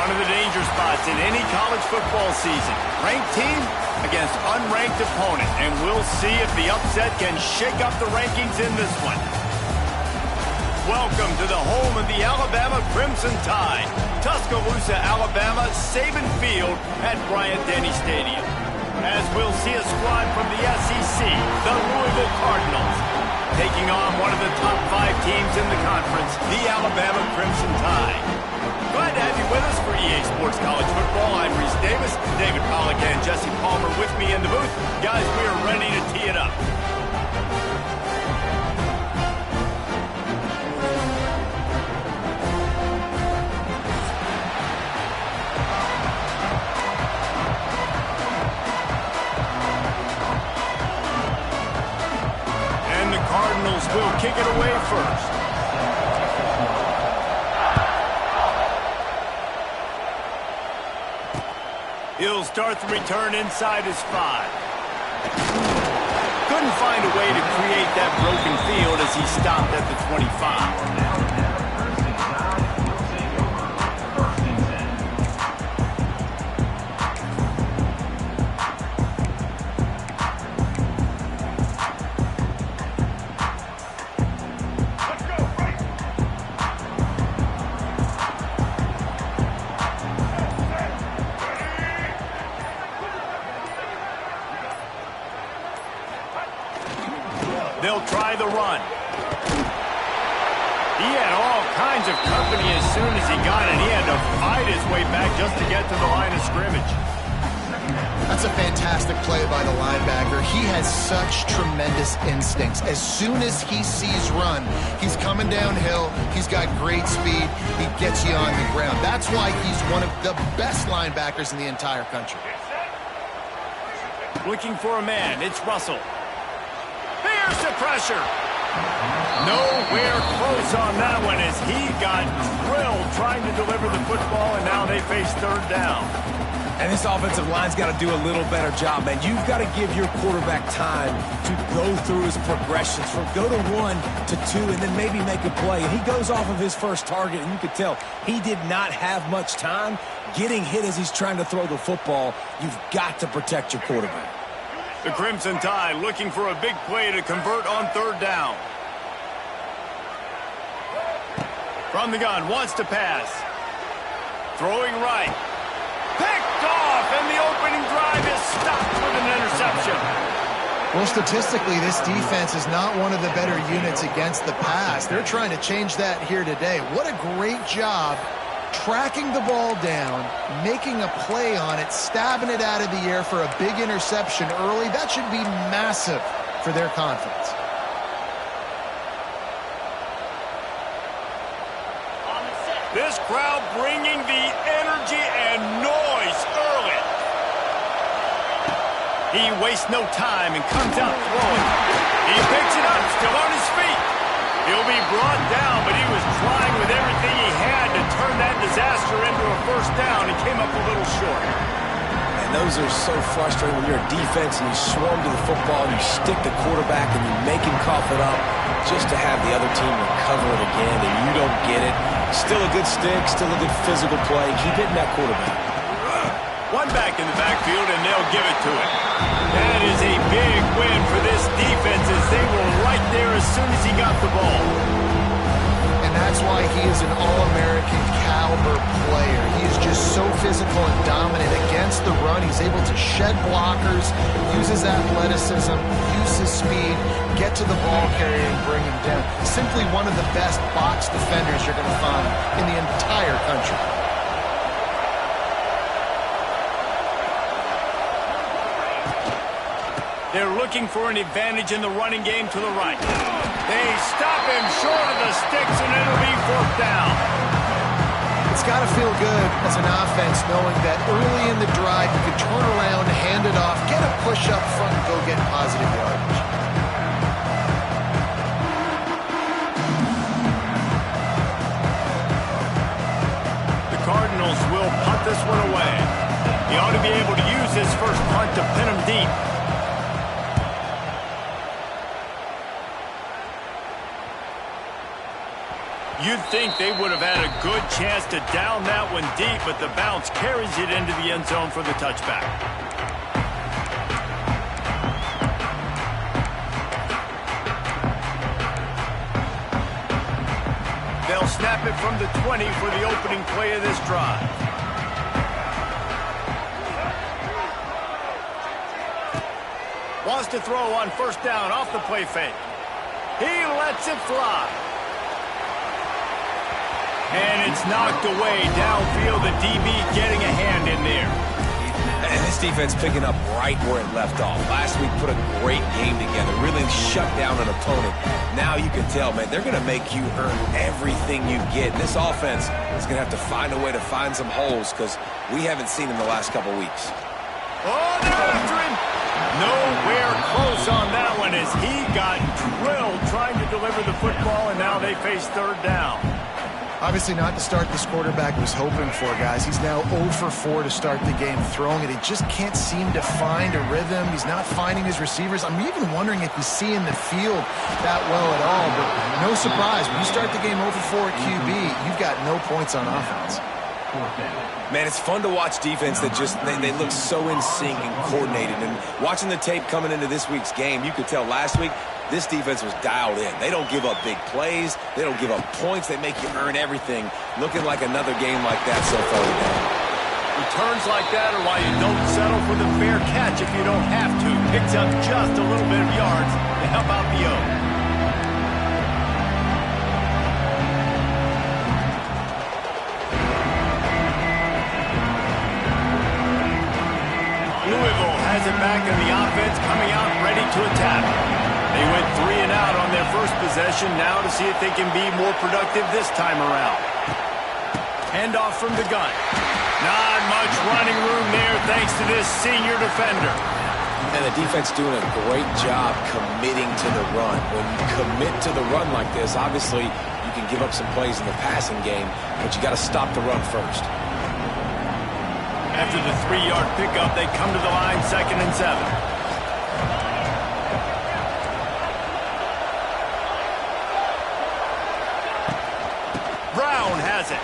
One of the danger spots in any college football season. Ranked team against unranked opponent. And we'll see if the upset can shake up the rankings in this one. Welcome to the home of the Alabama Crimson Tide. Tuscaloosa, Alabama, Saban Field at Bryant-Denny Stadium. As we'll see a squad from the SEC, the Louisville Cardinals, taking on one of the top 5 teams in the conference, the Alabama Crimson Tide. Glad to have you with us for EA Sports College Football. I'm Reese Davis, David Pollack and Jesse Palmer with me in the booth. Guys, we are ready to tee it up. And the Cardinals will kick it away first. He'll start the return inside his 5. Couldn't find a way to create that broken field as he stopped at the 25. They'll try the run. He had all kinds of company as soon as he got it. He had to fight his way back just to get to the line of scrimmage. That's a fantastic play by the linebacker. He has such tremendous instincts. As soon as he sees run, he's coming downhill. He's got great speed. He gets you on the ground. That's why he's one of the best linebackers in the entire country. Looking for a man. It's Russell. There's the pressure. Nowhere close on that one as he got drilled trying to deliver the football, and now they face third down. And this offensive line's got to do a little better job, man. You've got to give your quarterback time to go through his progressions from go to 1 to 2 and then maybe make a play. And he goes off of his first target, and you could tell he did not have much time getting hit as he's trying to throw the football. You've got to protect your quarterback. The Crimson Tide looking for a big play to convert on third down. From the gun, wants to pass. Throwing right. Picked off, and the opening drive is stopped with an interception. Well, statistically, this defense is not one of the better units against the pass. They're trying to change that here today. What a great job tracking the ball down, making a play on it, stabbing it out of the air for a big interception early. That should be massive for their confidence. This crowd bringing the energy and noise early. He wastes no time and comes out throwing. He picks it up, still on his feet. He'll be brought down, but he was trying with everything he had to turn that disaster into a first down and came up a little short. And those are so frustrating when you're a defense and you swarm to the football, you stick the quarterback and you make him cough it up just to have the other team recover it again and you don't get it. Still a good stick, still a good physical play. Keep hitting that quarterback. One back in the backfield and they'll give it to him. That is a big win for this defense as they were right there as soon as he got the ball. And that's why he is an All-American caliber player. He is just so physical and dominant against the run. He's able to shed blockers, use his athleticism, use his speed, get to the ball carrier and bring him down. Simply one of the best box defenders you're going to find in the entire country. They're looking for an advantage in the running game to the right. They stop him short of the sticks, and it'll be fourth down. It's got to feel good as an offense knowing that early in the drive you can turn around, hand it off, get a push up front, and go get positive yardage. The Cardinals will punt this one away. He ought to be able to use his first punt to pin him deep. You'd think they would have had a good chance to down that one deep, but the bounce carries it into the end zone for the touchback. They'll snap it from the 20 for the opening play of this drive. Wants to throw on first down off the play fake. He lets it fly. And it's knocked away downfield. The DB getting a hand in there. And this defense picking up right where it left off. Last week put a great game together, really shut down an opponent. Now you can tell, man, they're going to make you earn everything you get. This offense is going to have to find a way to find some holes because we haven't seen them the last couple weeks. Oh, they're after him. Nowhere close on that one as he got drilled trying to deliver the football, and now they face third down. Obviously not the start this quarterback was hoping for, guys. He's now 0 for 4 to start the game throwing it. He just can't seem to find a rhythm. He's not finding his receivers. I'm even wondering if he's seeing the field that well at all. But no surprise, when you start the game 0 for 4 at QB, you've got no points on offense. Man, it's fun to watch defense that just, they look so in sync and coordinated. And watching the tape coming into this week's game, you could tell last week, this defense was dialed in. They don't give up big plays. They don't give up points. They make you earn everything. Looking like another game like that so far today. Returns like that are why you don't settle for the fair catch if you don't have to. Picks up just a little bit of yards to help out the O. Louisville has it back in the offense, coming out ready to attack. They went 3 and out on their first possession, now to see if they can be more productive this time around. Handoff from the gun. Not much running room there thanks to this senior defender. And the defense doing a great job committing to the run. When you commit to the run like this, obviously you can give up some plays in the passing game, but you got to stop the run first. After the 3-yard pickup, they come to the line 2nd and 7. Brown has it.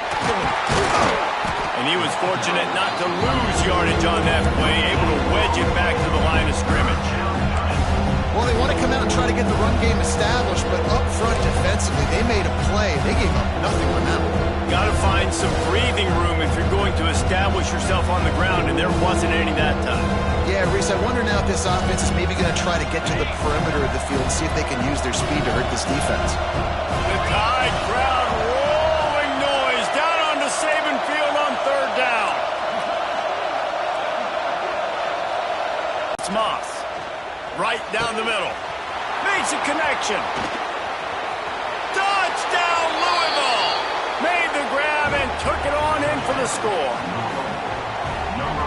And he was fortunate not to lose yardage on that play, able to wedge it back to the line of scrimmage. Well, they want to come out and try to get the run game established, but up front defensively, they made a play. They gave up nothing on that one. Got to find some breathing room if you're going to establish yourself on the ground, and there wasn't any that time. Yeah, Reese, I wonder now if this offense is maybe going to try to get to the perimeter of the field and see if they can use their speed to hurt this defense. The Tide crowd rolling noise down onto Saban Field on 3rd down. It's Moss. Right down the middle. Makes a connection. Touchdown, Louisville! Made the grab and took it on in for the score.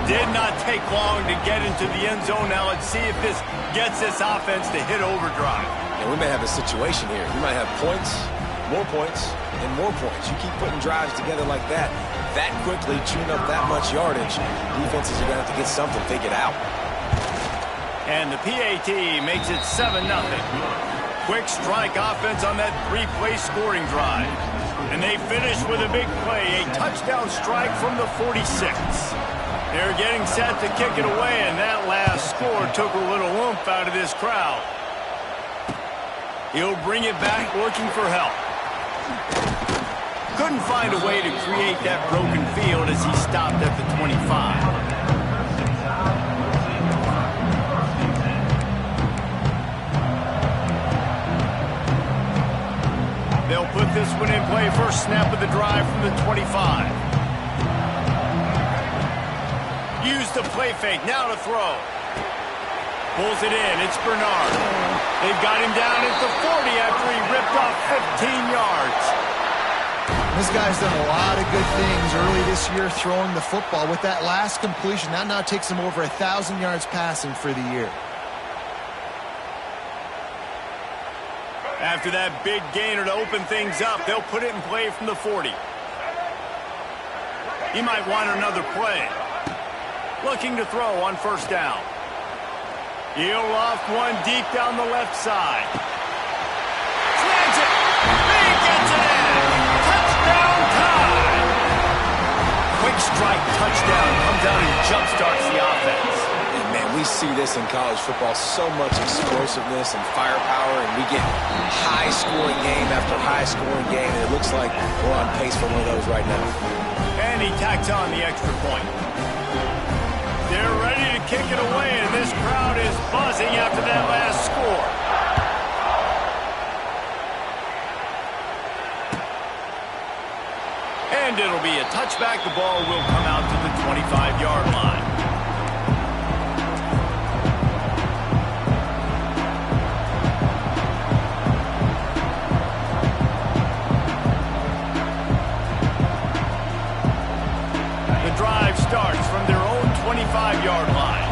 Did not take long to get into the end zone. Now let's see if this gets this offense to hit overdrive. And we may have a situation here. We might have points, and more points. You keep putting drives together like that quickly, chewing up that much yardage, defenses are going to have to get something figured out. And the PAT makes it 7-0. Quick strike offense on that 3-play scoring drive. And they finish with a big play, a touchdown strike from the 46. They're getting set to kick it away, and that last score took a little oomph out of this crowd. He'll bring it back looking for help. Couldn't find a way to create that broken field as he stopped at the 25. They'll put this one in play. First snap of the drive from the 25. Use the play fake. Now to throw. Pulls it in. It's Bernard. They've got him down at the 40 after he ripped off 15 yards. This guy's done a lot of good things early this year throwing the football. With that last completion, that now takes him over 1,000 yards passing for the year. After that big gainer to open things up, they'll put it in play from the 40. He might want another play. Looking to throw on first down. He'll loft one deep down the left side. Slams it. He gets it in. done and jump-starts the offense. And, man, we see this in college football, so much explosiveness and firepower, and we get high-scoring game after high-scoring game, and it looks like we're on pace for one of those right now. And he tacks on the extra point. They're ready to kick it away, and this crowd is buzzing after that last score. And it'll be a touchback. The ball will come out to the 25-yard line. The drive starts from their own 25-yard line.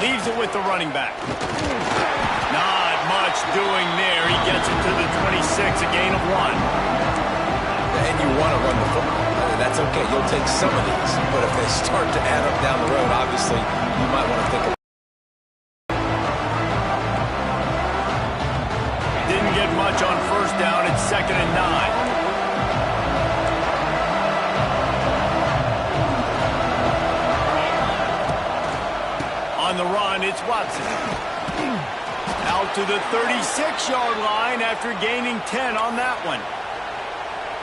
Leaves it with the running back. Not much doing there. He gets it to the 26, a gain of 1. And you want to run the football. That's okay. You'll take some of these. But if they start to add up down the road, obviously, you might want to think about it. Didn't get much on first down. It's 2nd and 9. On the run, it's Watson. Out to the 36-yard line after gaining 10 on that one.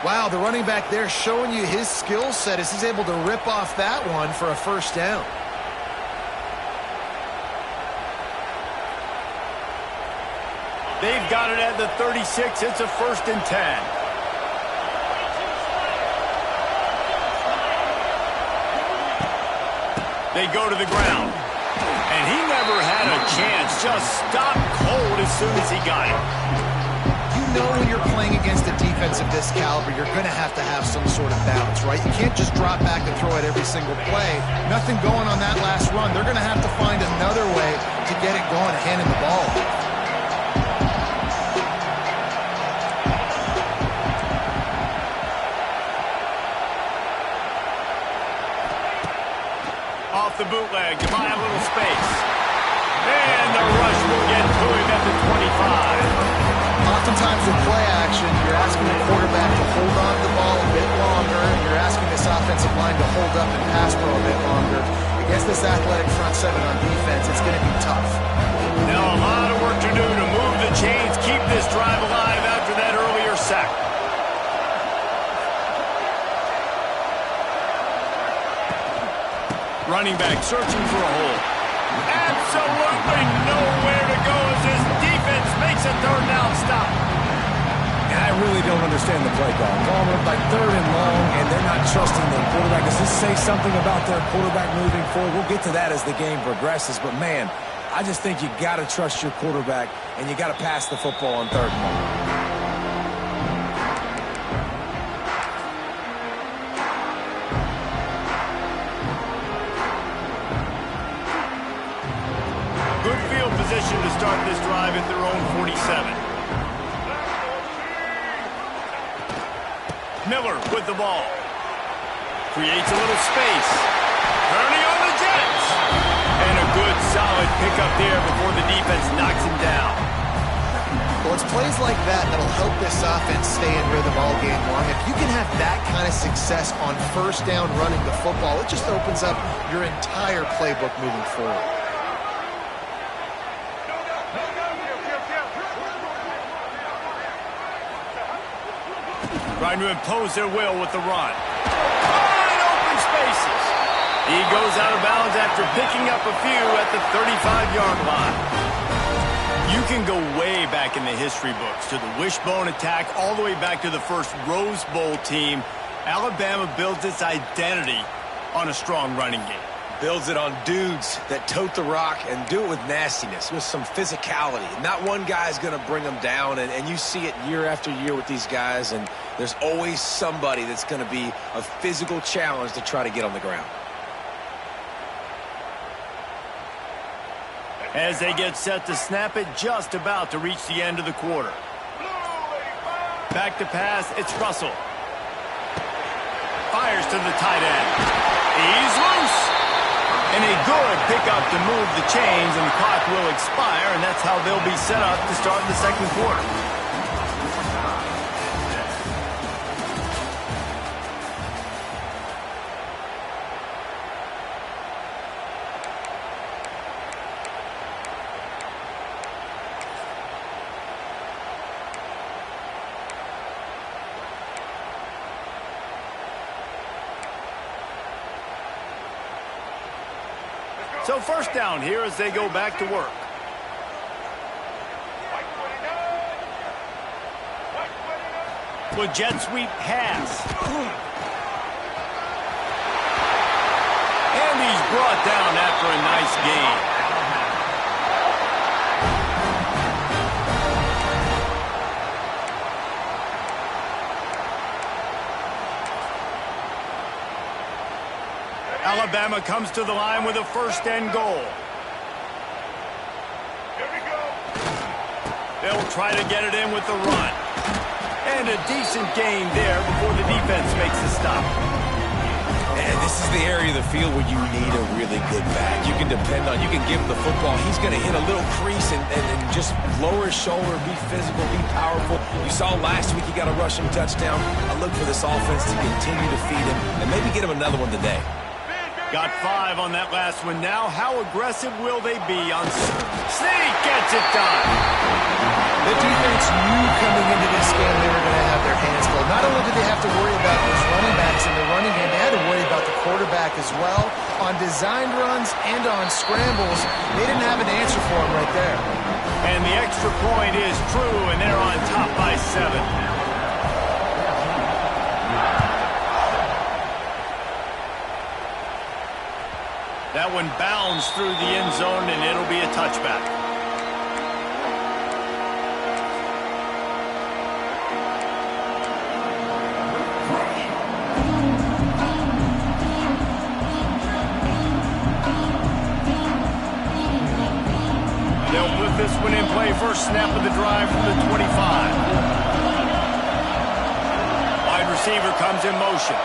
Wow, the running back there showing you his skill set as he's able to rip off that one for a first down. They've got it at the 36. It's a 1st and 10. They go to the ground. And he never had a chance. Just stopped cold as soon as he got it. You know when you're playing against a defense of this caliber, you're going to have some sort of balance, right? You can't just drop back and throw it every single play. Nothing going on that last run. They're going to have to find another way to get it going, handing the ball off. Off the bootleg to buy a little space. And the rush will get to him at the 25. Oftentimes with play action, you're asking the quarterback to hold on to the ball a bit longer, and you're asking this offensive line to hold up and pass pro a bit longer. Against this athletic front seven on defense, it's going to be tough. Now a lot of work to do to move the chains, keep this drive alive after that earlier sack. Running back searching for a hole. Absolutely nowhere to go as his defense makes a 3rd down stop. I really don't understand the play call. Calling it like 3rd and long, and they're not trusting the quarterback. Does this say something about their quarterback moving forward? We'll get to that as the game progresses. But, man, I just think you got to trust your quarterback, and you got to pass the football on 3rd and long. Position to start this drive at their own 47. Miller with the ball. Creates a little space. Turning on the Jets. And a good solid pickup there before the defense knocks him down. Well, it's plays like that that'll help this offense stay in rhythm all game long. If you can have that kind of success on first down running the football, it just opens up your entire playbook moving forward. Trying to impose their will with the run. Wide open spaces. He goes out of bounds after picking up a few at the 35-yard line. You can go way back in the history books to the wishbone attack all the way back to the first Rose Bowl team. Alabama builds its identity on a strong running game. Builds it on dudes that tote the rock and do it with nastiness, with some physicality. Not one guy's going to bring them down, and you see it year after year with these guys, and there's always somebody that's going to be a physical challenge to try to get on the ground. As they get set to snap it, just about to reach the end of the quarter. Back to pass, it's Russell. Fires to the tight end. He's loose. And a good pickup to move the chains, and the clock will expire, and that's how they'll be set up to start the 2nd quarter. So first down here as they go back to work. The jet sweep pass. And he's brought down after a nice gain. Alabama comes to the line with a first and goal. Here we go. They'll try to get it in with the run. And a decent gain there before the defense makes the stop. And this is the area of the field where you need a really good back. You can depend on, you can give him the football. He's going to hit a little crease and just lower his shoulder, be physical, be powerful. You saw last week he got a rushing touchdown. I look for this offense to continue to feed him and maybe get him another one today. Got 5 on that last one now. How aggressive will they be on Sneak gets it done. The defense knew coming into this game they were going to have their hands full. Not only did they have to worry about those running backs in the running game, they had to worry about the quarterback as well. On designed runs and on scrambles, they didn't have an answer for him right there. And the extra point is true, and they're on top by 7. That one bounds through the end zone, and it'll be a touchback. They'll put this one in play. First snap of the drive from the 25. Wide receiver comes in motion.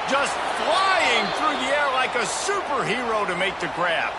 Just flying through the air like a superhero to make the grab.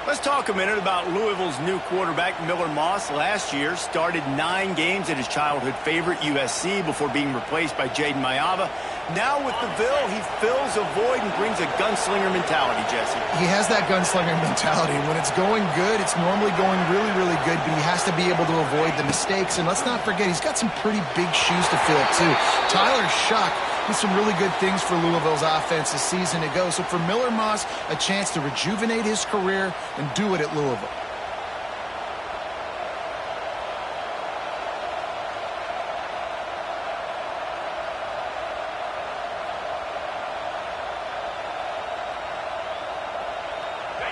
Let's talk a minute about Louisville's new quarterback, Miller Moss. Last year, started 9 games at his childhood favorite, USC, before being replaced by Jaden Mayava. Now with the Ville, he fills a void and brings a gunslinger mentality, Jesse. He has that gunslinger mentality. When it's going good, it's normally going really, really good, but he has to be able to avoid the mistakes. And let's not forget, he's got some pretty big shoes to fill, too. Tyler Shuck did some really good things for Louisville's offense this season ago. So for Miller Moss, a chance to rejuvenate his career and do it at Louisville.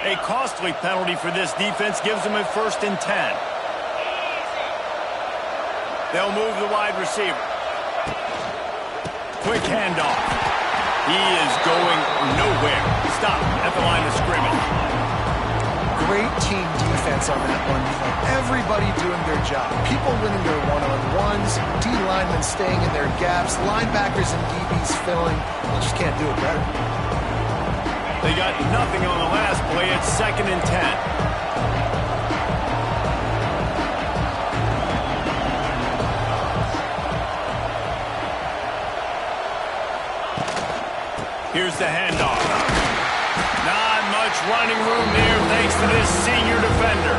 A costly penalty for this defense gives them a first and 10. They'll move the wide receiver. Quick handoff. He is going nowhere. Stop at the line of scrimmage. Great team defense on that one. Everybody doing their job. People winning their one-on-ones, D-linemen staying in their gaps, linebackers and DBs filling. They just can't do it better. They got nothing on the last play. It's second and 10. Here's the handoff. Not much running room there thanks to this senior defender.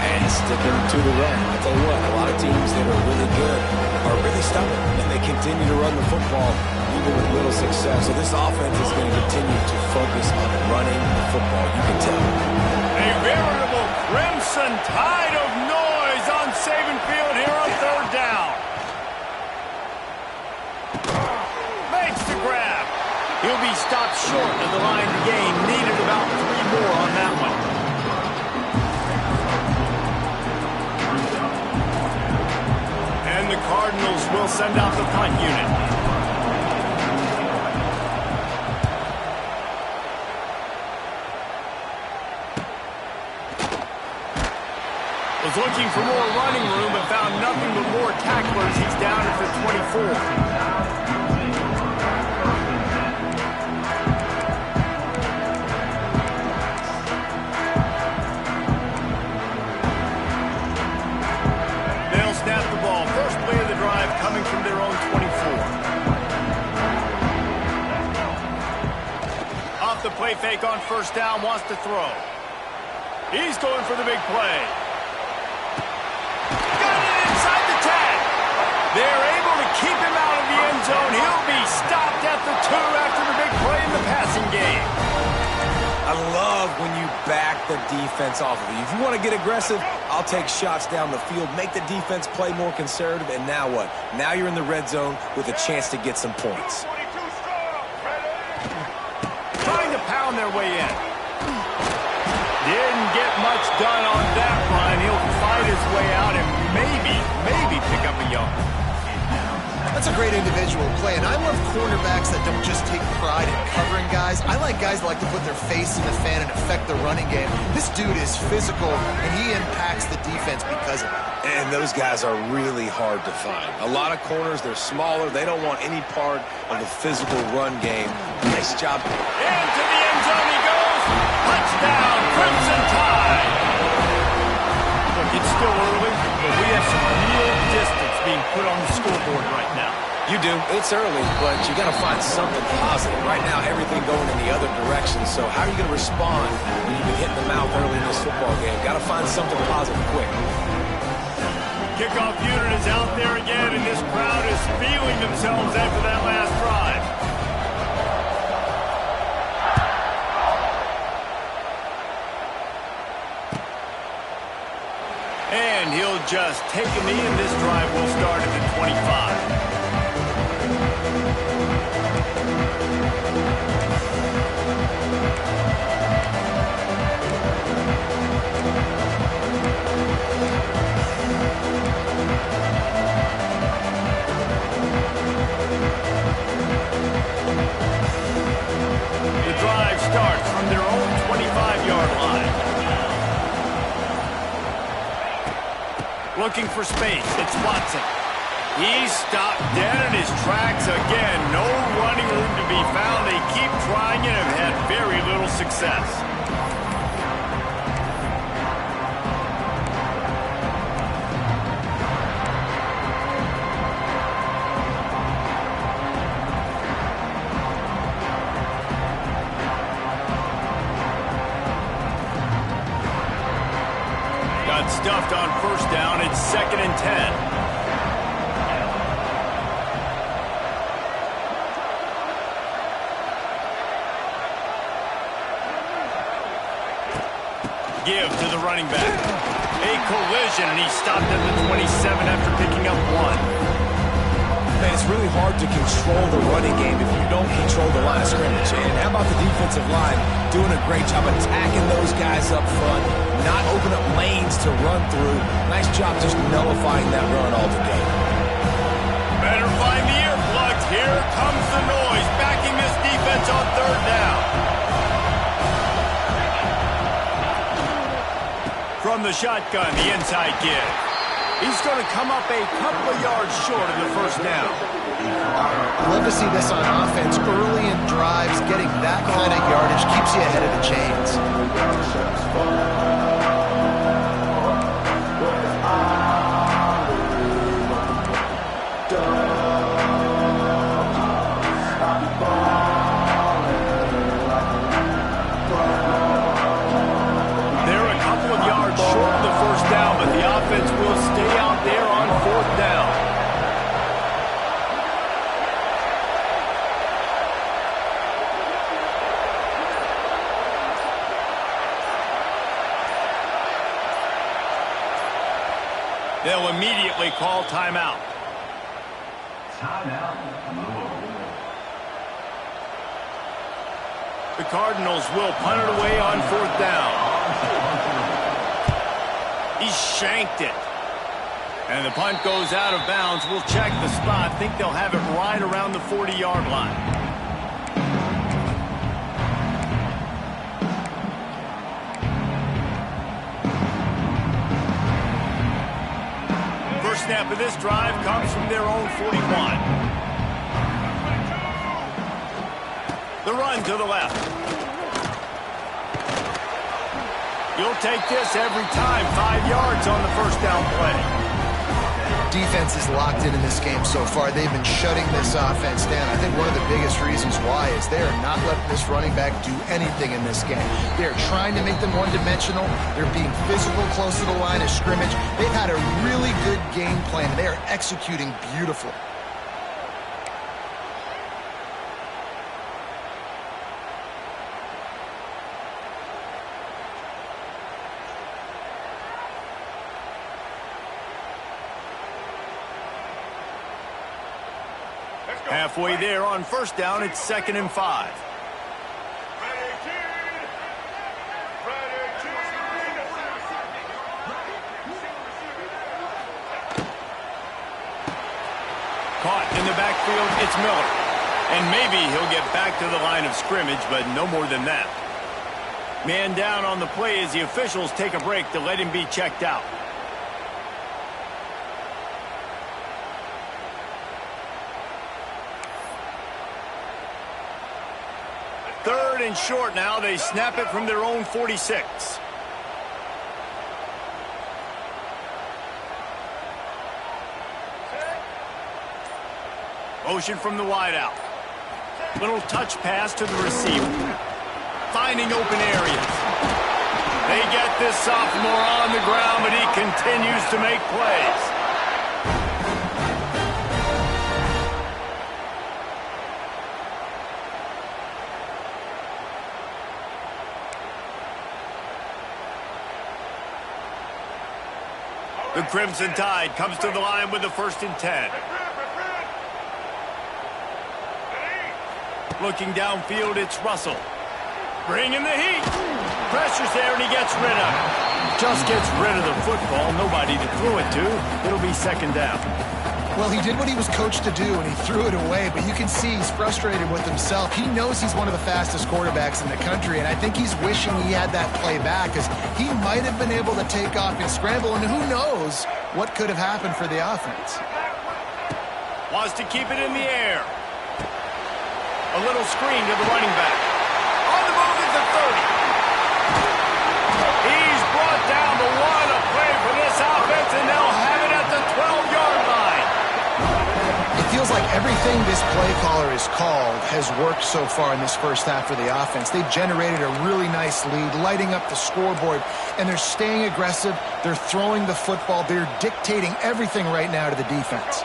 And he's sticking to the run. I tell you what, a lot of teams that are really good are really stubborn, and they continue to run the football even with little success. So this offense is going to continue to focus on running the football. You can tell. A veritable crimson tide of noise on Saban Field here on third down. Makes the grab. He'll be stopped short of the line to gain. Needed about 3 more on that one. And the Cardinals will send out the punt unit. Was looking for more running room, but found nothing but more tacklers. He's down at the 24. Coming from their own 24. Off the play fake on first down, wants to throw. He's going for the big play. Got it inside the 10. They're able to keep him out of the end zone. He'll be stopped at the 2 after the big play in the I love when you back the defense off of you. If you want to get aggressive, I'll take shots down the field, make the defense play more conservative, and now what? Now you're in the red zone with a chance to get some points. Trying to pound their way in. Didn't get much done on that run. He'll fight his way out and maybe pick up a yard. That's a great individual play, and I love cornerbacks that don't just take pride in covering guys. I like guys that like to put their face in the fan and affect the running game. This dude is physical, and he impacts the defense because of it. And those guys are really hard to find. A lot of corners, they're smaller. They don't want any part of the physical run game. Nice job. Into the end zone he goes. Touchdown, Crimson Tide. Look, it's still early, but we have some real distance being put on the scoreboard right now. You do. It's early, but you got to find something positive. Right now, everything going in the other direction. So how are you going to respond when you get hit in the mouth early in this football game? Got to find something positive quick. Kickoff unit is out there again, and this crowd is feeling themselves after that last drive. And he'll just take a knee, and this drive will start at the 25. The drive starts from their own 25-yard line. Looking for space. It's Watson. He's stopped dead in his tracks again. No running room to be found. They keep trying it and have had very little success. Got stuffed on first down. It's 2nd and 10. Give to the running back. A collision, and he stopped at the 27 after picking up 1. Man, it's really hard to control the running game if you don't control the line of scrimmage. And how about the defensive line doing a great job attacking those guys up front, not open up lanes to run through. Nice job just nullifying that run altogether. Better find the earplugs. Here comes the noise, backing this defense on 3rd down. From the shotgun, the inside give. He's going to come up a couple of yards short of the first down. I love to see this on offense. Early in drives, getting that kind of yardage keeps you ahead of the chains. They're a couple of yards short of the first down, but the offense will stay out there on 4th down. They'll immediately call timeout. The Cardinals will punt it away on 4th down. He shanked it. And the punt goes out of bounds. We'll check the spot. Think they'll have it right around the 40-yard line. First snap of this drive comes from their own 41. The run to the left. You'll take this every time. 5 yards on the first down play. Defense is locked in this game so far. They've been shutting this offense down. I think one of the biggest reasons why is they are not letting this running back do anything in this game. They're trying to make them one-dimensional. They're being physical close to the line of scrimmage. They've had a really good game plan, and they are executing beautifully. Halfway there on first down, it's 2nd and 5. Caught in the backfield, it's Miller. And maybe he'll get back to the line of scrimmage, but no more than that. Man down on the play as the officials take a break to let him be checked out. Third and short now. They snap it from their own 46. Motion from the wideout. Little touch pass to the receiver. Finding open areas. They get this sophomore on the ground, but he continues to make plays. The Crimson Tide comes to the line with the 1st and 10. Looking downfield, it's Russell. Bringing the heat. Pressure's there, and he gets rid of it. Just gets rid of the football. Nobody to throw it to. It'll be 2nd down. Well, he did what he was coached to do, and he threw it away, but you can see he's frustrated with himself. He knows he's one of the fastest quarterbacks in the country, and I think he's wishing he had that play back, because he might have been able to take off and scramble, and who knows what could have happened for the offense. Wants to keep it in the air. A little screen to the running back. On the move at the 30. He's brought down the one. A play for this offense, and they'll have it at the 12-yard line. It feels like everything this play caller has called has worked so far in this first half for the offense. They've generated a really nice lead, lighting up the scoreboard, and they're staying aggressive. They're throwing the football. They're dictating everything right now to the defense.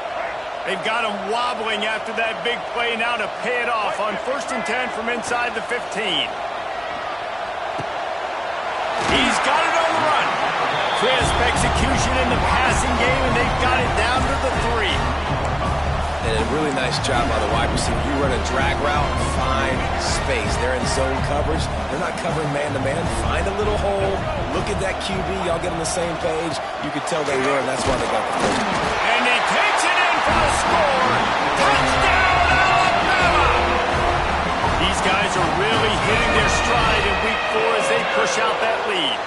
They've got him wobbling after that big play now to pay it off on 1st and 10 from inside the 15. He's got it on the run. Crisp execution in the passing game, and they've got it down to the 3. And a really nice job by the wide receiver. You run a drag route, find space. They're in zone coverage. They're not covering man-to-man. Find a little hole. Look at that QB. Y'all get on the same page. You could tell they were, and that's why they got the first. And he takes it in for the score. Touchdown, Alabama! These guys are really hitting their stride in week 4 as they push out that lead.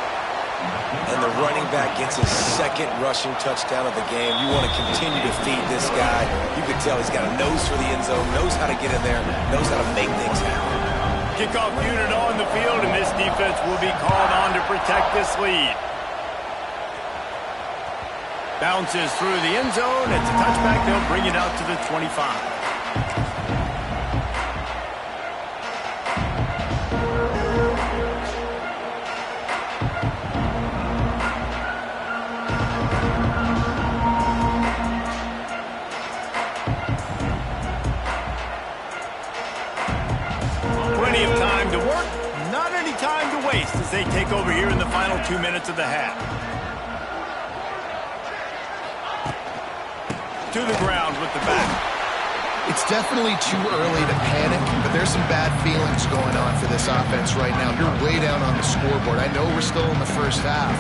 And the running back gets his 2nd rushing touchdown of the game. You want to continue to feed this guy. You can tell he's got a nose for the end zone, knows how to get in there, knows how to make things happen. Kickoff unit on the field, and this defense will be called on to protect this lead. Bounces through the end zone. It's a touchback. They'll bring it out to the 25. Plenty of time to work, not any time to waste as they take over here in the final 2 minutes of the half. To the ground with the back. It's definitely too early to panic, but there's some bad feelings going on for this offense right now. You're way down on the scoreboard. I know we're still in the first half,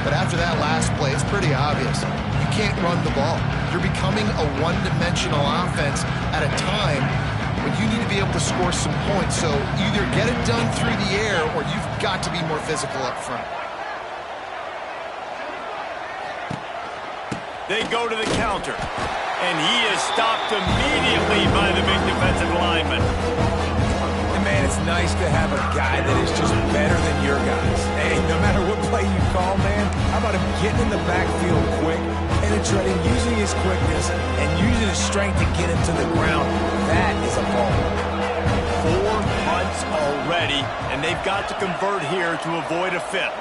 but after that last play, it's pretty obvious. You can't run the ball. You're becoming a one-dimensional offense at a time when you need to be able to score some points. So either get it done through the air or you've got to be more physical up front. They go to the counter, and he is stopped immediately by the big defensive lineman. And man, it's nice to have a guy that is just better than your guys. Hey, no matter what play you call, man, how about him getting in the backfield quick, penetrating, using his quickness, and using his strength to get him to the ground. That is a ball. 4 punts already, and they've got to convert here to avoid a 5th.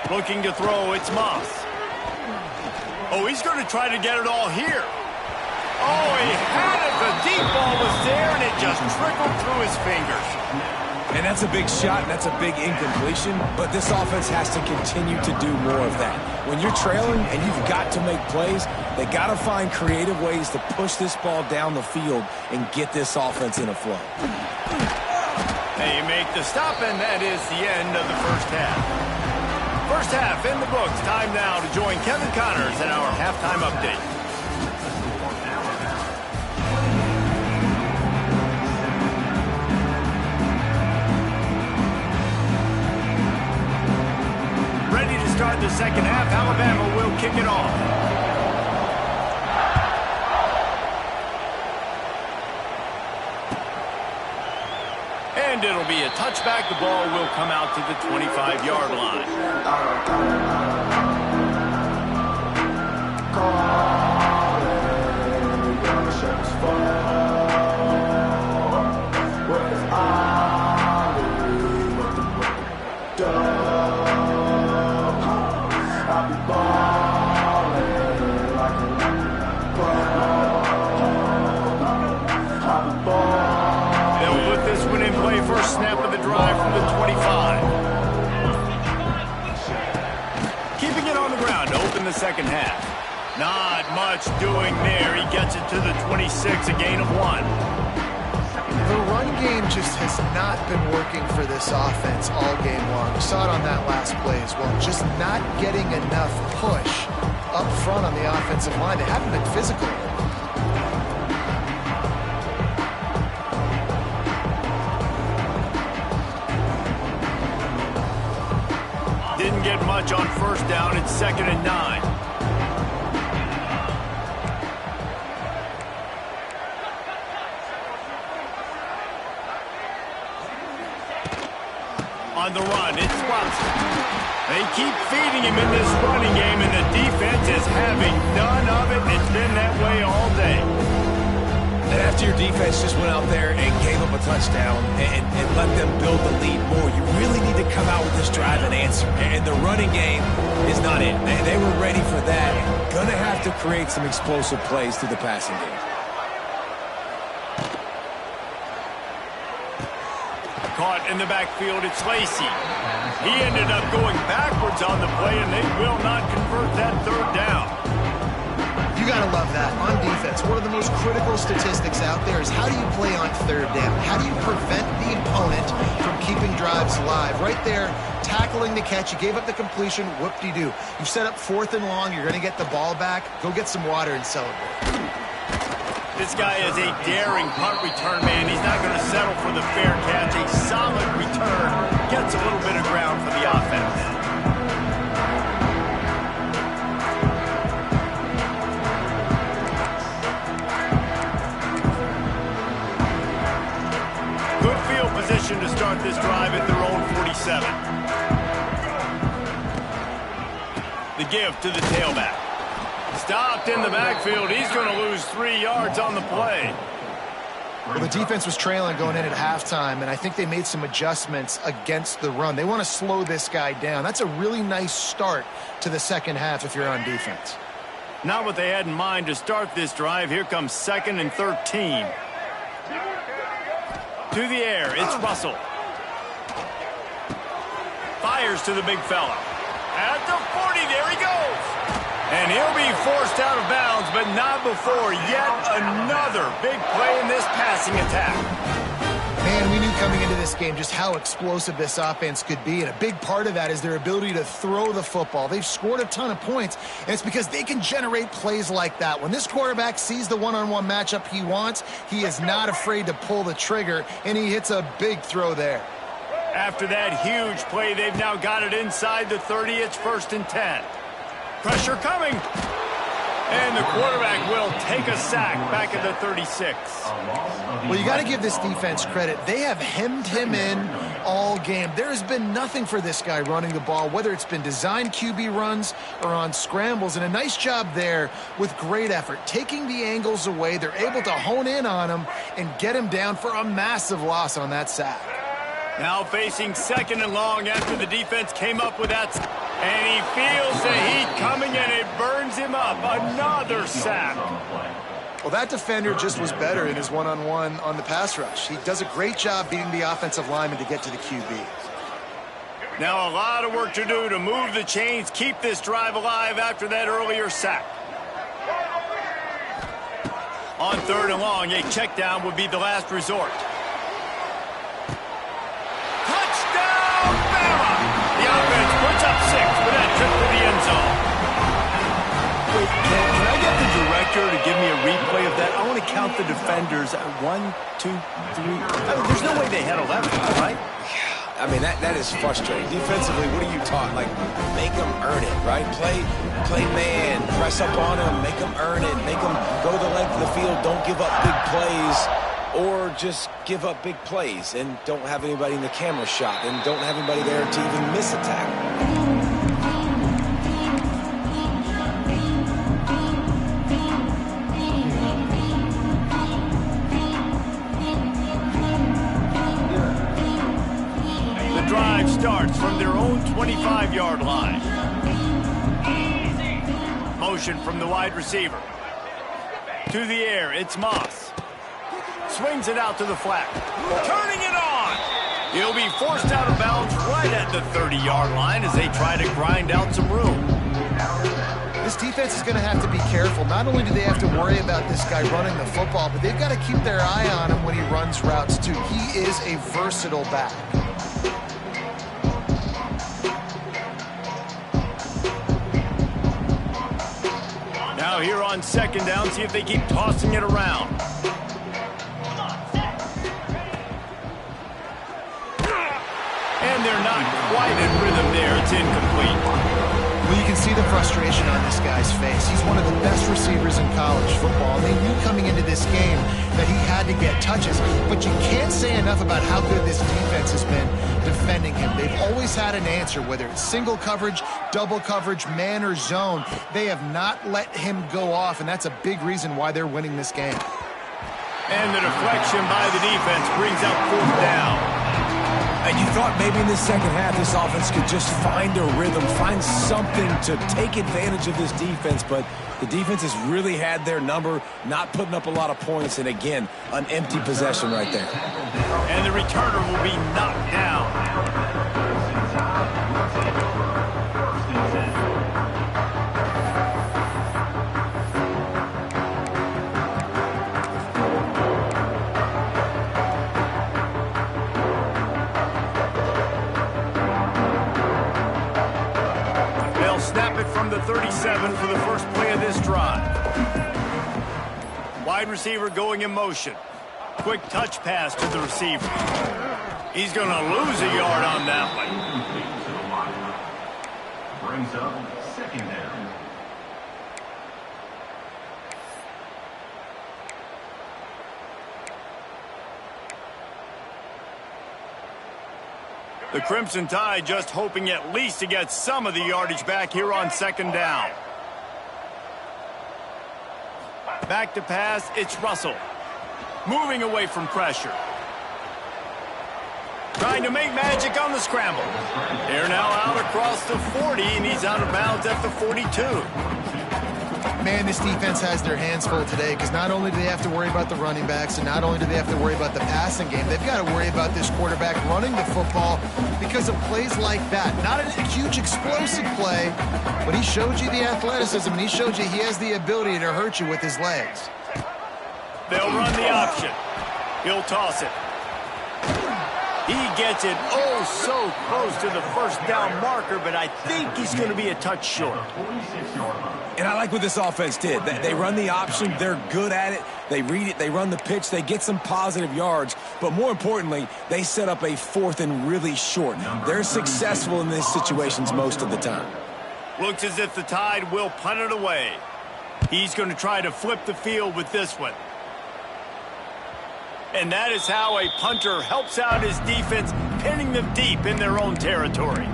Looking to throw, it's Moss. Oh, he's going to try to get it all here. Oh, he had it. The deep ball was there, and it just trickled through his fingers. And that's a big shot, and that's a big incompletion, but this offense has to continue to do more of that. When you're trailing and you've got to make plays, they got to find creative ways to push this ball down the field and get this offense in a flow. They make the stop, and that is the end of the first half. First half in the books. Time now to join Kevin Connors in our halftime update. Ready to start the second half. Alabama will kick it off. And it'll be a touchback. The ball will come out to the 25-yard line. First snap of the drive from the 25. Keeping it on the ground to open the second half. Not much doing there. He gets it to the 26, a gain of 1. The run game just has not been working for this offense all game long. We saw it on that last play as well. Just not getting enough push up front on the offensive line. They haven't been physical. Didn't get much on first down. It's 2nd and 9. On the run, it's Watson. They keep feeding him in this running game, and the defense is having none of it. It's been that way all day. And after your defense just went out there and gave up a touchdown and let them build the lead more, you really need to come out with this drive and answer. And the running game is not it. They were ready for that. Going to have to create some explosive plays through the passing game. Caught in the backfield, it's Lacey. He ended up going backwards on the play, and they will not convert that third down. You got to love that. On defense, one of the most critical statistics out there is how do you play on third down? How do you prevent the opponent from keeping drives alive? Right there, tackling the catch. You gave up the completion. Whoop-de-doo. You set up 4th and long. You're going to get the ball back. Go get some water and celebrate. This guy is a daring punt return man. He's not going to settle for the fair catch. A solid return. Gets a little bit of ground for the offense. Position to start this drive at their own 47. The give to the tailback. Stopped in the backfield. He's going to lose 3 yards on the play. Well, the defense was trailing going in at halftime, and I think they made some adjustments against the run. They want to slow this guy down. That's a really nice start to the second half if you're on defense. Not what they had in mind to start this drive. Here comes 2nd and 13. To the air, it's Russell. Fires to the big fella. At the 40, there he goes. And he'll be forced out of bounds, but not before yet another big play in this passing attack. Man, we knew coming into this game just how explosive this offense could be, and a big part of that is their ability to throw the football. They've scored a ton of points, and it's because they can generate plays like that. When this quarterback sees the one-on-one matchup he wants, he is not afraid to pull the trigger, and he hits a big throw there. After that huge play, they've now got it inside the 30. It's 1st and 10. Pressure coming. And the quarterback will take a sack back at the 36. Well, you got to give this defense credit. They have hemmed him in all game. There has been nothing for this guy running the ball, whether it's been designed QB runs or on scrambles, and a nice job there with great effort. Taking the angles away, they're able to hone in on him and get him down for a massive loss on that sack. Now facing 2nd and long after the defense came up with that. And he feels the heat coming, and it burns him up. Another sack. Well, that defender just was better in his one-on-one on the pass rush. He does a great job beating the offensive lineman to get to the QB. Now a lot of work to do to move the chains, keep this drive alive after that earlier sack. On 3rd and long, a check down would be the last resort. Touchdown, Bama! The offense puts up 6 with that trip to the end zone. Wait, can I get the director to give me a replay of that? I want to count the defenders. 1, 2, 3. There's no way they had 11, right? I mean, that is frustrating. Defensively, what are you taught? Like, make them earn it, right? Play man, press up on them, make them earn it, make them go the length of the field, don't give up big plays, or just give up big plays and don't have anybody in the camera shot and don't have anybody there to even miss a tackle. Drive starts from their own 25-yard line. Motion from the wide receiver. To the air, it's Moss. Swings it out to the flat. Turning it on! He'll be forced out of bounds right at the 30-yard line as they try to grind out some room. This defense is going to have to be careful. Not only do they have to worry about this guy running the football, but they've got to keep their eye on him when he runs routes, too. He is a versatile back. Now here on 2nd down, see if they keep tossing it around. And they're not quite in rhythm there. It's incomplete. Well, you can see the frustration on this guy's face. He's one of the best receivers in college football. They knew coming into this game that he had to get touches, but you can't say enough about how good this defense has been defending him. They've always had an answer, whether it's single coverage, double coverage, man or zone. They have not let him go off, and that's a big reason why they're winning this game. And the deflection by the defense brings up 4th down. And you thought maybe in the second half this offense could just find a rhythm, find something to take advantage of this defense, but the defense has really had their number, not putting up a lot of points, and again, an empty possession right there. And the returner will be knocked down. Snap it from the 37 for the first play of this drive. Wide receiver going in motion. Quick touch pass to the receiver. He's going to lose a yard on that one. Brings up 2nd down. The Crimson Tide just hoping at least to get some of the yardage back here on 2nd down. Back to pass, it's Russell. Moving away from pressure. Trying to make magic on the scramble. They're now out across the 40, and he's out of bounds at the 42. Man, this defense has their hands full today because not only do they have to worry about the running backs and not only do they have to worry about the passing game, they've got to worry about this quarterback running the football because of plays like that. Not a huge explosive play, but he showed you the athleticism and he showed you he has the ability to hurt you with his legs. They'll run the option. He'll toss it. He gets it oh so close to the 1st down marker, but I think he's going to be a touch short. And I like what this offense did. They run the option. They're good at it. They read it. They run the pitch. They get some positive yards. But more importantly, they set up a 4th and really short. They're successful in these situations most of the time. Looks as if the Tide will punt it away. He's going to try to flip the field with this one. And that is how a punter helps out his defense, pinning them deep in their own territory.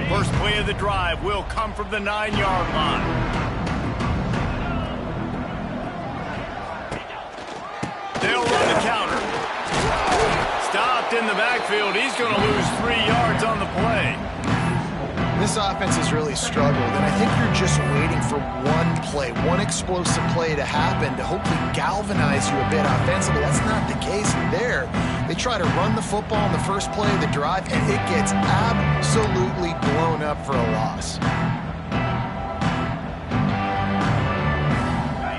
First play of the drive will come from the 9-yard line. They'll run the counter. Stopped in the backfield. He's going to lose 3 yards on the play. This offense has really struggled, and I think you're just waiting for one play, one explosive play to happen to hopefully galvanize you a bit offensively. That's not the case there. They try to run the football in the first play of the drive, and it gets absolutely blown up for a loss.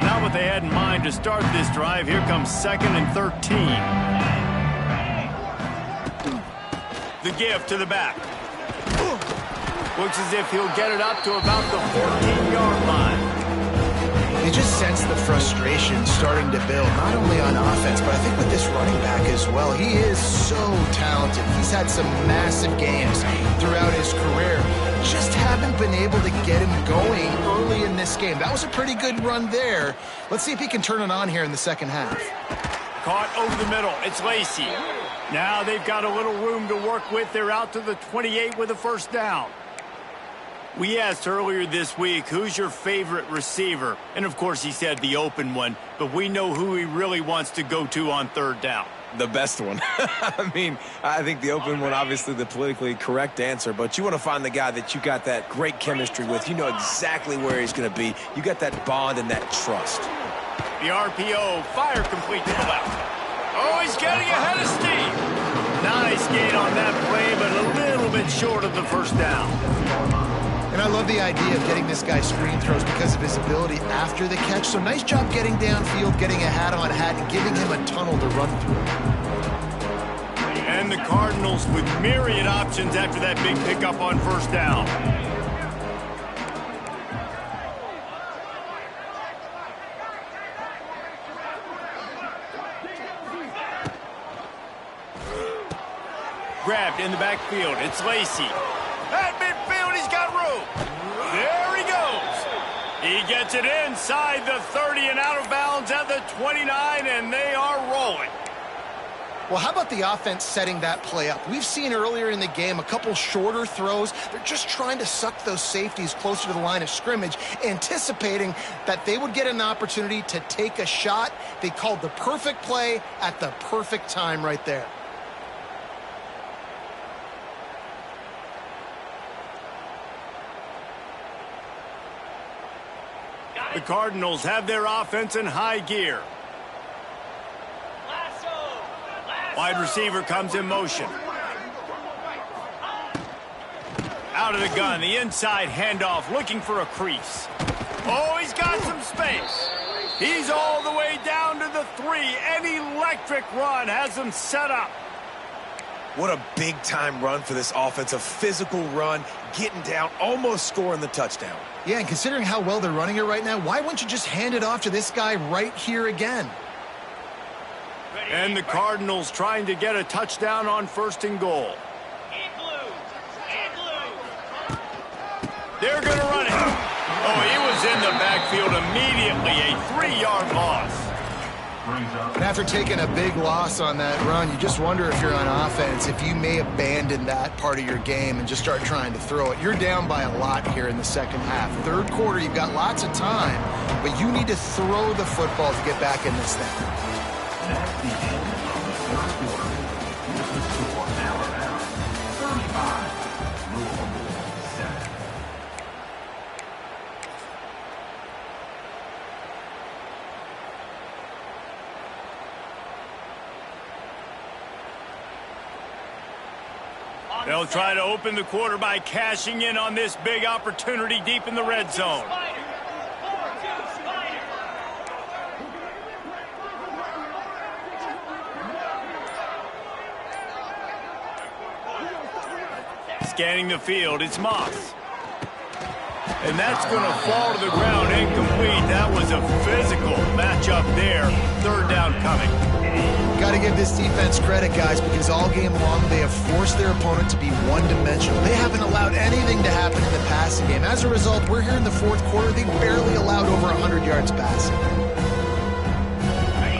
Not what they had in mind to start this drive. Here comes 2nd and 13. The give to the back. Looks as if he'll get it up to about the 14-yard line. You just sense the frustration starting to build, not only on offense, but I think with this running back as well. He is so talented. He's had some massive games throughout his career. Just haven't been able to get him going early in this game. That was a pretty good run there. Let's see if he can turn it on here in the second half. Caught over the middle. It's Lacey. Now they've got a little room to work with. They're out to the 28 with a first down. We asked earlier this week, who's your favorite receiver? And, of course, he said the open one, but we know who he really wants to go to on 3rd down. The best one. I mean, I think the open one, obviously the politically correct answer, but you want to find the guy that you got that great chemistry with. You know exactly where he's going to be. You got that bond and that trust. The RPO, fire complete to the left. Oh, he's getting ahead of steam. Nice gain on that play, but a little bit short of the first down. And I love the idea of getting this guy screen throws because of his ability after the catch. So nice job getting downfield, getting a hat-on-hat, and giving him a tunnel to run through. And the Cardinals with myriad options after that big pickup on first down. Grabbed in the backfield. It's Lacey. At midfield, he's got room. There he goes. He gets it inside the 30 and out of bounds at the 29, and they are rolling. Well, how about the offense setting that play up? We've seen earlier in the game a couple shorter throws. They're just trying to suck those safeties closer to the line of scrimmage, anticipating that they would get an opportunity to take a shot. They called the perfect play at the perfect time right there. The Cardinals have their offense in high gear. Wide receiver comes in motion. Out of the gun, the inside handoff, looking for a crease. Oh, he's got some space. He's all the way down to the 3. An electric run has him set up. What a big-time run for this offense. A physical run, getting down, almost scoring the touchdown. Yeah, and considering how well they're running it right now, why wouldn't you just hand it off to this guy right here again? And the Cardinals trying to get a touchdown on 1st and goal. They're going to run it. Oh, he was in the backfield immediately. A 3-yard loss. And after taking a big loss on that run, you just wonder if you're on offense, if you may abandon that part of your game and just start trying to throw it. You're down by a lot here in the second half. 3rd quarter, you've got lots of time, but you need to throw the football to get back in this thing. That's the end of the 3rd quarter. This is for Alabama 35, Louisville 7. They'll try to open the quarter by cashing in on this big opportunity deep in the red zone. Scanning the field, it's Moss. And that's going to fall to the ground incomplete. That was a physical matchup there. 3rd down coming. Got to give this defense credit, guys, because all game long they have forced their opponent to be one-dimensional. They haven't allowed anything to happen in the passing game. As a result, we're here in the 4th quarter. They barely allowed over 100 yards passing.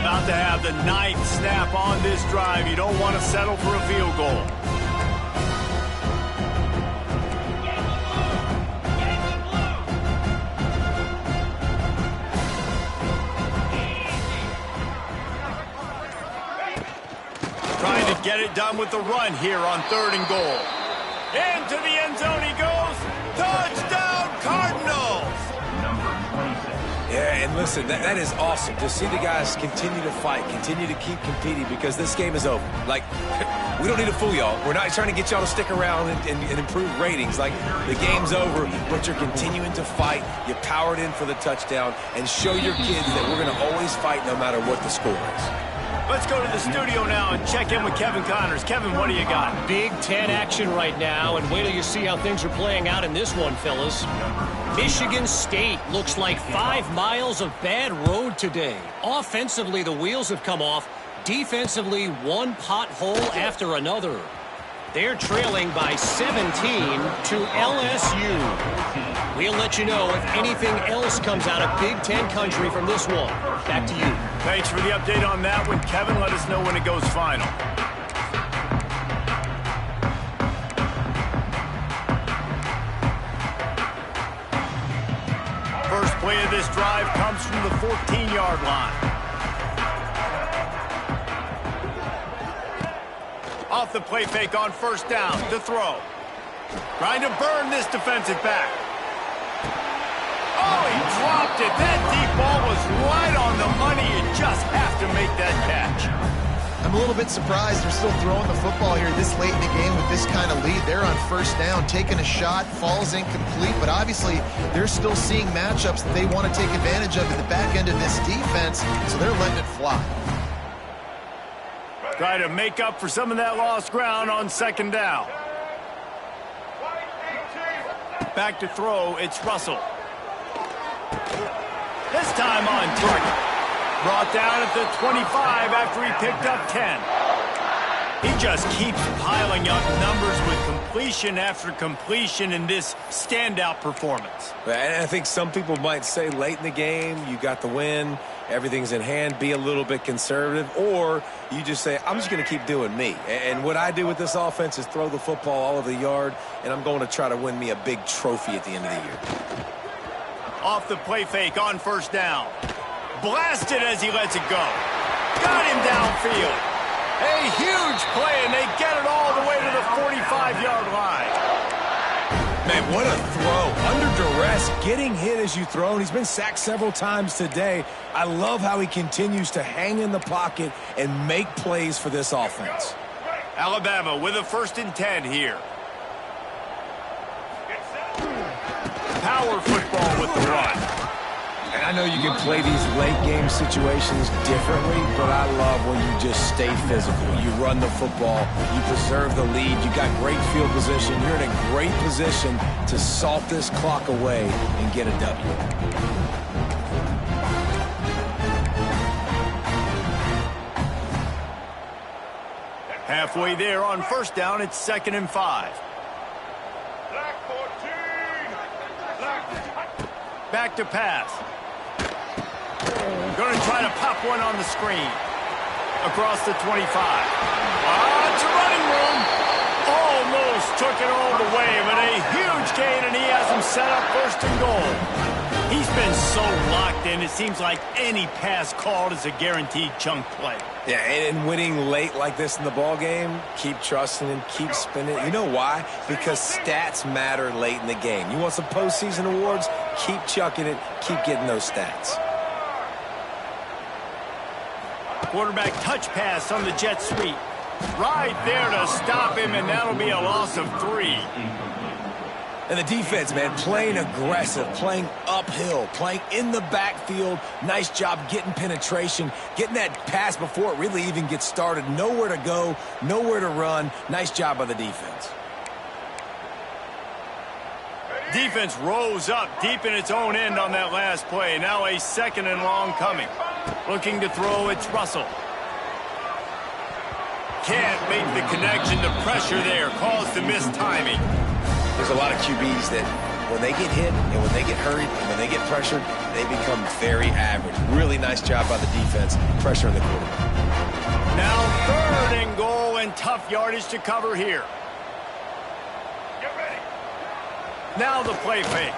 About to have the 9th snap on this drive. You don't want to settle for a field goal. Trying to get it done with the run here on 3rd and goal. Into the end zone he goes. listen, that is awesome to see the guys continue to fight, continue to keep competing, because this game is over. Like, we don't need to fool y'all. We're not trying to get y'all to stick around and improve ratings. Like, the game's over, but you're continuing to fight. You powered in for the touchdown, and show your kids that we're going to always fight no matter what the score is. Let's go to the studio now and check in with Kevin Connors. Kevin, what do you got? Big Ten action right now, and wait till you see how things are playing out in this one, fellas. Michigan State looks like 5 miles of bad road today. Offensively, the wheels have come off. Defensively, one pothole after another. They're trailing by 17 to LSU. We'll let you know if anything else comes out of Big Ten country from this one. Back to you. Thanks for the update on that one, Kevin. Let us know when it goes final. First play of this drive comes from the 14-yard line. Off the play fake on first down to throw. Trying to burn this defensive back. Oh, he dropped it. That deep ball was right on the money. You just have to make that catch. I'm a little bit surprised they're still throwing the football here this late in the game with this kind of lead. They're on first down, taking a shot, falls incomplete, but obviously they're still seeing matchups that they want to take advantage of at the back end of this defense, so they're letting it fly. Try to make up for some of that lost ground on second down. Back to throw, it's Russell. This time on target. Brought down at the 25 after he picked up 10. He just keeps piling up numbers with completion after completion in this standout performance. And I think some people might say late in the game, you got the win, everything's in hand, be a little bit conservative, or you just say, I'm just going to keep doing me. And what I do with this offense is throw the football all over the yard, and I'm going to try to win me a big trophy at the end of the year. Off the play fake on first down. Blasted as he lets it go. Got him downfield. A huge play, and they get it all the way to the 45-yard line. Man, what a throw. Under duress, getting hit as you throw, and he's been sacked several times today. I love how he continues to hang in the pocket and make plays for this offense. Alabama with a 1st and 10 here. Power football with the run. And I know you can play these late-game situations differently, but I love when you just stay physical. You run the football, you preserve the lead, you got great field position. You're in a great position to salt this clock away and get a W. Halfway there on first down, it's 2nd and 5. Back to pass. Going to try to pop one on the screen. Across the 25. It's a running room. Almost took it all the way, but a huge gain, and he has him set up 1st and goal. He's been so locked in, it seems like any pass called is a guaranteed chunk play. Yeah, and winning late like this in the ball game, keep trusting him, keep spinning. You know why? Because stats matter late in the game. You want some postseason awards? Keep chucking it, keep getting those stats. Quarterback touch pass on the jet sweep. Right there to stop him, and that'll be a loss of 3. And the defense, man, playing aggressive, playing uphill, playing in the backfield. Nice job getting penetration, getting that pass before it really even gets started. Nowhere to go, nowhere to run. Nice job by the defense. Defense rose up deep in its own end on that last play. Now a 2nd and long coming. Looking to throw, it's Russell. Can't make the connection. The pressure there caused the missed timing. There's a lot of QBs that when they get hit and when they get hurried and when they get pressured, they become very average. Really nice job by the defense, pressuring the quarterback. Now 3rd and goal, and tough yardage to cover here. Now the play fake.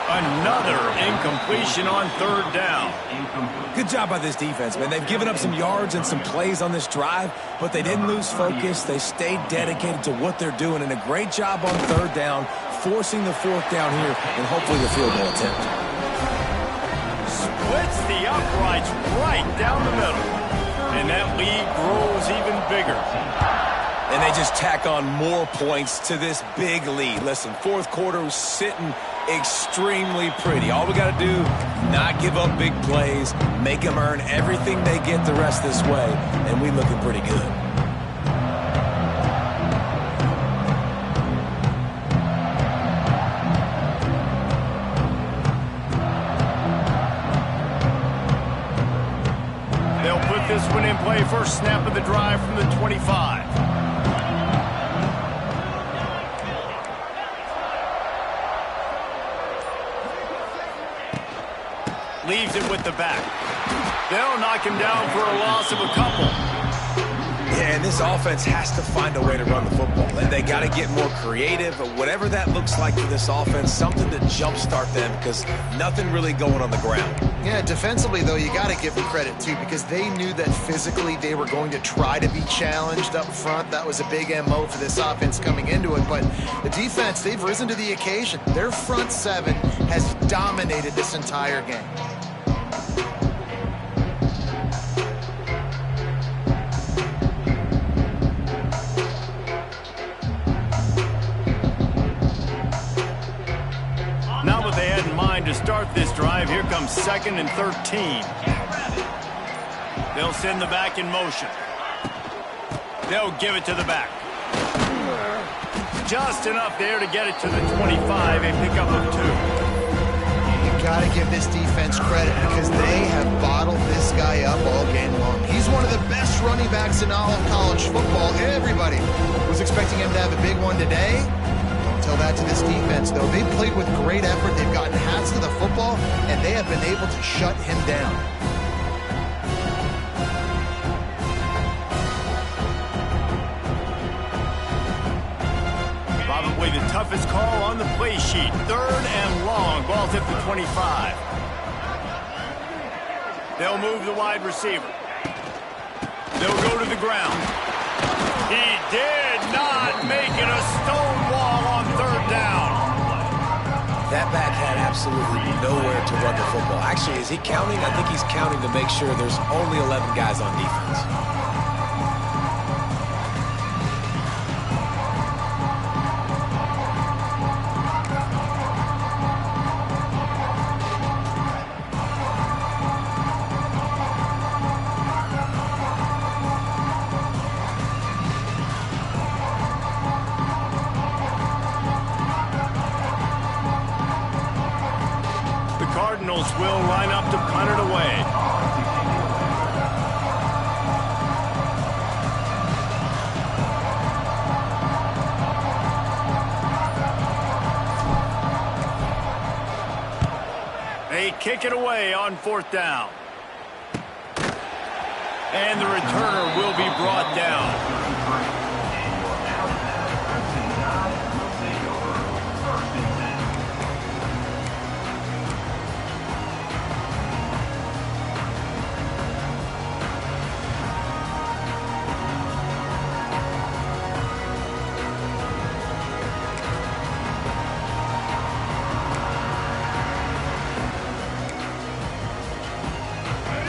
Another incompletion on 3rd down. Good job by this defense, man. They've given up some yards and some plays on this drive, but they didn't lose focus. They stayed dedicated to what they're doing, and a great job on 3rd down, forcing the 4th down here, and hopefully the field goal attempt. the uprights right down the middle. And that lead grows even bigger. And they just tack on more points to this big lead. Listen, fourth quarter was sitting extremely pretty. All we got to do, not give up big plays, make them earn everything they get the rest this way, and we looking pretty good. They'll put this one in play. First snap of the drive from the 25. Leaves it with the back. They'll knock him down for a loss of a couple. Yeah, and this offense has to find a way to run the football. And they got to get more creative, but whatever that looks like for this offense, something to jumpstart them because nothing really going on the ground. Yeah, defensively, though, you got to give them credit, too, because they knew that physically they were going to try to be challenged up front. That was a big MO for this offense coming into it. But the defense, they've risen to the occasion. Their front seven has dominated this entire game. Not what they had in mind to start this drive. Here comes 2nd and 13. They'll send the back in motion. They'll give it to the back. Just enough there to get it to the 25. A pickup of 2. You got to give this defense credit because they have bottled this guy up all game long. He's one of the best running backs in all of college football. Everybody was expecting him to have a big one today. Tell that to this defense, though. They've played with great effort. They've gotten hats to the football, and they have been able to shut him down. Probably the toughest call on the play sheet. 3rd and long. Ball's at the 25. They'll move the wide receiver. They'll go to the ground. He did not make it a stone wall on 3rd down. That back had absolutely nowhere to run the football. Actually, is he counting? I think he's counting to make sure there's only 11 guys on defense. Cardinals will line up to punt it away. They kick it away on 4th down. And the returner will be brought down.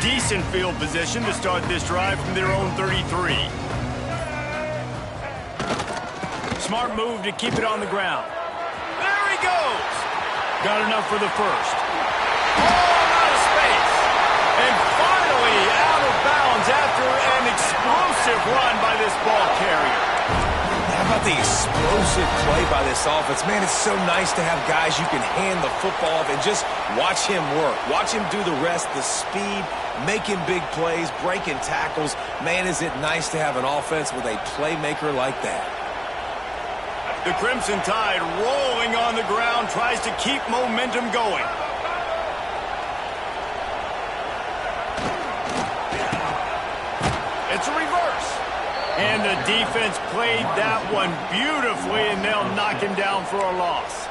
Decent field position to start this drive from their own 33. Smart move to keep it on the ground. There he goes. Got enough for the first. Oh, out of space. And finally out of bounds after an explosive run by this ball carrier. How about the explosive play by this offense? Man, it's so nice to have guys you can hand the football off and just watch him work. Watch him do the rest, the speed, making big plays, breaking tackles. Man, is it nice to have an offense with a playmaker like that. The Crimson Tide rolling on the ground, tries to keep momentum going. It's a reverse. And the defense played that one beautifully, and they'll knock him down for a loss.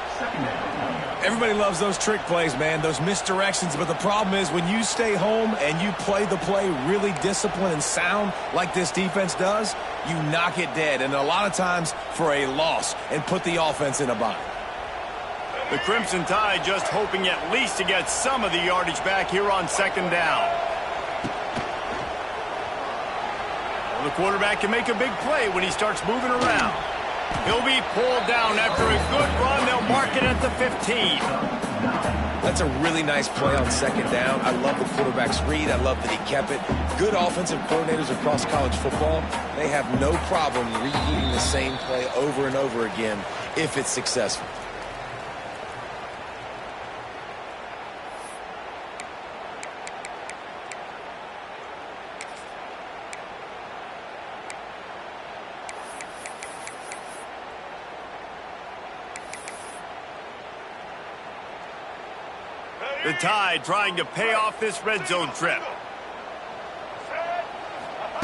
Everybody loves those trick plays, man, those misdirections, but the problem is when you stay home and you play the play really disciplined and sound like this defense does, you knock it dead, and a lot of times for a loss, and put the offense in a bind. The Crimson Tide just hoping at least to get some of the yardage back here on second down. Well, the quarterback can make a big play when he starts moving around. He'll be pulled down after a good run. They'll mark it at the 15. That's a really nice play on second down. I love the quarterback's read. I love that he kept it. Good offensive coordinators across college football, they have no problem repeating the same play over and over again if it's successful. The Tide trying to pay off this red zone trip.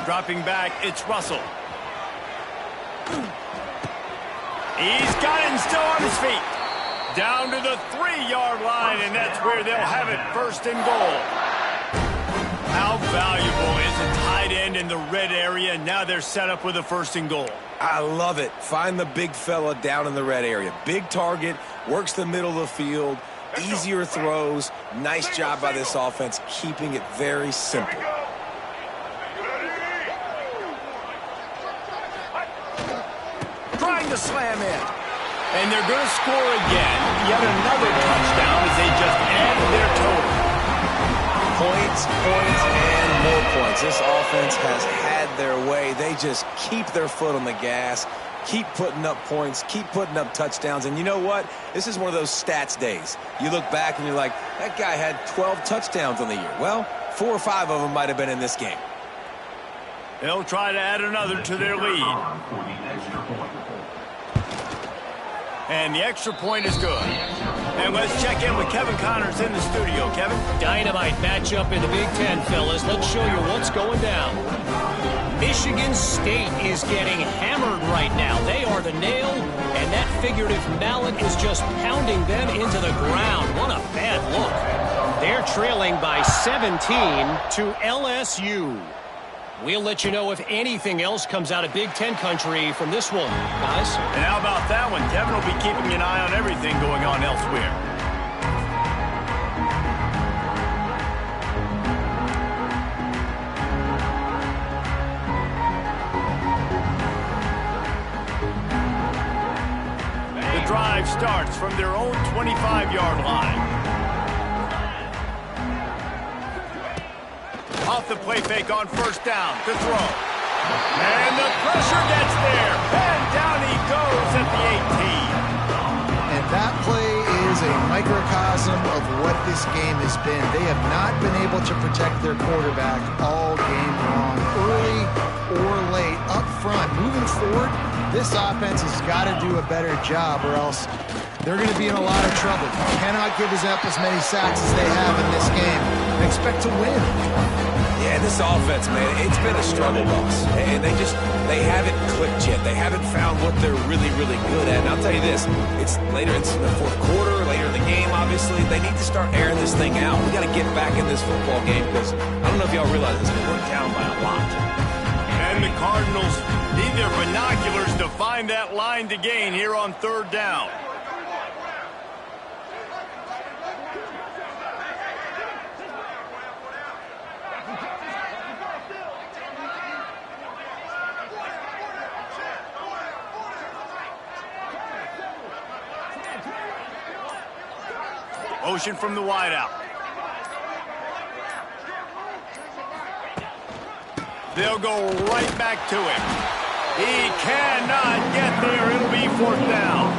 Dropping back, it's Russell. He's got it and still on his feet. Down to the 3-yard line, and that's where they'll have it, first and goal. How valuable is a tight end in the red area? Now they're set up with a first and goal. I love it. Find the big fella down in the red area. Big target, works the middle of the field. Easier throws. Nice job by this offense, keeping it very simple. Trying to slam in. And they're going to score again. Yet another touchdown as they just added their total. Points, and more points. This offense has had their way. They just keep their foot on the gas. Keep putting up points, keep putting up touchdowns. And you know what? This is one of those stats days. You look back and you're like, that guy had 12 touchdowns on the year. Well, 4 or 5 of them might have been in this game. They'll try to add another to their lead. And the extra point is good. And let's check in with Kevin Connors in the studio. Kevin? Dynamite matchup in the Big Ten, fellas. Let's show you what's going down. Michigan State is getting hammered right now. They are the nail, and that figurative mallet is just pounding them into the ground. What a bad look. They're trailing by 17 to LSU. We'll let you know if anything else comes out of Big Ten country from this one, guys. And how about that one? Kevin will be keeping an eye on everything going on elsewhere. The drive starts from their own 25-yard line. Off the play fake on first down to throw. And the pressure gets there. And down he goes at the 18. And that play is a microcosm of what this game has been. They have not been able to protect their quarterback all game long, early or late, up front. Moving forward, this offense has got to do a better job or else they're going to be in a lot of trouble. Cannot give up as many sacks as they have in this game and expect to win. Yeah, this offense, man, it's been a struggle bus. And they haven't clicked yet. They haven't found what they're really, really good at. And I'll tell you this, it's in the fourth quarter, later in the game, obviously. They need to start airing this thing out. We got to get back in this football game because I don't know if y'all realize this, but we're down by a lot. And the Cardinals need their binoculars to find that line to gain here on third down. Motion from the wideout. They'll go right back to him. He cannot get there. It'll be fourth down.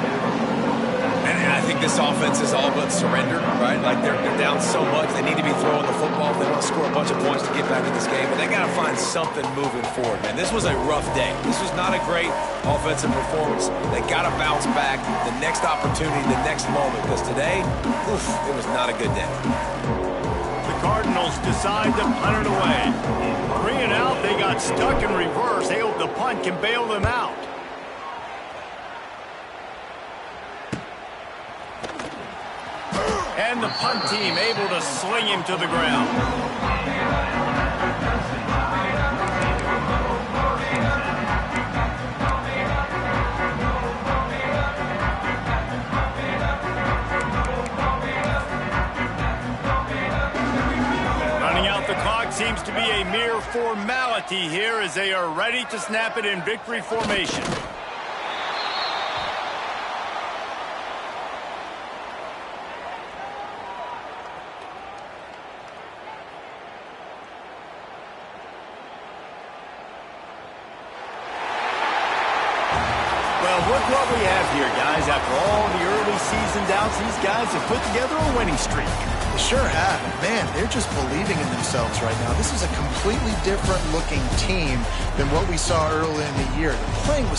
And I think this offense is all but surrendered, right? Like they're down so much, they need to be throwing the football if they want to score a bunch of points to get back in this game. But they got to find something moving forward, man. This was a rough day. This was not a great offensive performance. They got to bounce back. The next opportunity, the next moment. Because today, it was not a good day. The Cardinals decide to punt it away. 3 and out, they got stuck in reverse. They hope the punt can bail them out. And the punt team able to sling him to the ground. penalty here as they are ready to snap it in victory formation. Well, look what we have here, guys. After all the early season doubts, these guys have put together a winning streak. They sure have. Man, they're just believing in themselves right now. This is a completely different looking team than what we saw early in the year. They're playing with